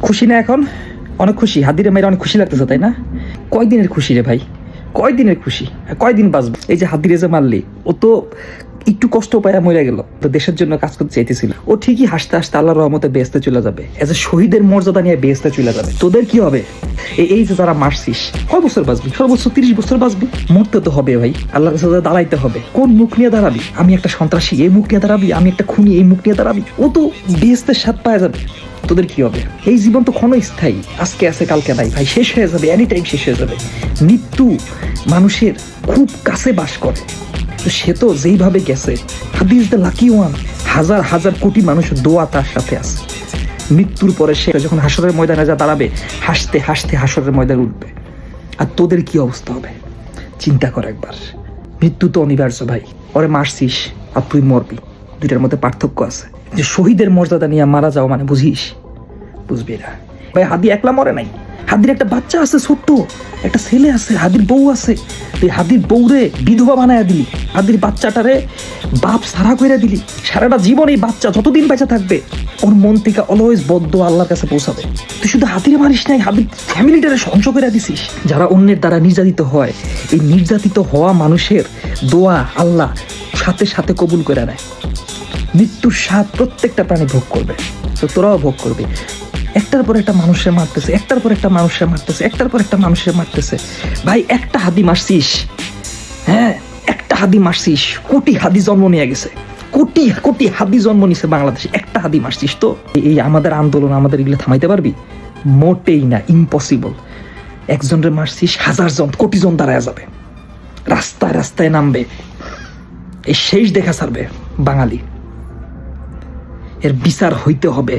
খুশি না এখন? অনেক খুশি, হাদিরে মেয়েরা অনেক খুশি লাগতেছে তাই না? কয়দিনের খুশি রে ভাই, কয়দিনের খুশি? কয়দিন বাঁচবে? এই যে হাদিরে যে মারলি, ও তো একটু কষ্ট পায় মরে গেল, তো দেশের জন্য কাজ করতে চাইতেছিল। ও ঠিকই হাসতে হাসতে আল্লাহর রহমতে বেহেশতে চলে যাবে, এজ এ শহীদের মর্যাদা নিয়ে বেহেশতে চলে যাবে। তোদের কি হবে? এই যে যারা মারছিস, কয় বছর বাঁচবি? সর্বোচ্চ 30 বছর বাঁচবি। মরতে তো হবে ভাই, আল্লাহর কাছে দাঁড়াইতে হবে। কোন মুখ নিয়ে দাঁড়াবি? আমি একটা সন্ত্রাসী, এই মুখ নিয়ে দাঁড়াবি? আমি একটা খুনি, এই মুখ নিয়ে দাঁড়াবি? ও তো বেহেশতের স্বাদ পাওয়া যাবে। তোদের কি হবে? এই জীবন তো ক্ষণস্থায়ী, আজকে আছে কালকে নাই ভাই, শেষ হয়ে যাবে, এনি টাইম শেষ হয়ে যাবে। মৃত্যু মানুষের খুব কাছে বাস করে, তো সে তো যেইভাবে গেছে, হাদিস দ্য লাকি ওয়ান, হাজার হাজার কোটি মানুষের দোয়া তার সাথে আছে। মৃত্যুর পরে সে যখন হাসরের ময়দানে যা দাঁড়াবে, হাসতে হাসতে হাসরের ময়দানে উঠবে। আর তোদের কি অবস্থা হবে চিন্তা কর একবার। মৃত্যু তো অনিবার্য ভাই, ওরে মারছিস আর তুই মরবি, দুইটার মধ্যে পার্থক্য আছে। যে শহীদের মর্যাদা নিয়ে মারা যাও মানে বুঝিস? বুঝবি না ভাই। হাদি একলা মরে নাই, হাদির একটা বাচ্চা আছে, ছোট্ট একটা ছেলে আছে, হাদির বউ আছে। তুই হাদির বউরে বিধবা বানায় দিলি, হাদির বাচ্চাটারে বাপ সারা করে দিলি। সারাটা জীবন এই বাচ্চা যতদিন বেঁচে থাকবে, ওর মন থেকে অলওয়েজ বদ্ধ আল্লাহর কাছে পৌঁছাবে। তুই শুধু হাদিরে মারিস নাই, হাদির ফ্যামিলিটারে ধ্বংস করে দিছিস। যারা অন্যের দ্বারা নির্যাতিত হয়, এই নির্যাতিত হওয়া মানুষের দোয়া আল্লাহ সাথে সাথে কবুল করে নেয়। মৃত্যুর স্বাদ প্রত্যেকটা প্রাণী ভোগ করবে, তো তোরাও ভোগ করবে। একটার পর একটা মানুষের মারতেছে, একটার পর একটা মানুষের মারতেছে, একটার পর একটা মানুষের মারতেছে। ভাই একটা হাদি মারছিস, হ্যাঁ একটা হাদি মারছিস, কোটি হাদি জন্ম নিয়ে গেছে, কোটি কোটি হাদি জন্ম নিছে বাংলাদেশে। একটা হাদি মারছিস, তো এই আমাদের আন্দোলন, আমাদের এগুলো থামাইতে পারবি? মোটেই না, ইম্পসিবল। একজনের মারছিস, হাজার জন কোটি জন দাঁড়ায় যাবে, রাস্তায় রাস্তায় নামবে, এই শেষ দেখা ছাড়বে বাঙালি। এর বিচার হইতে হবে।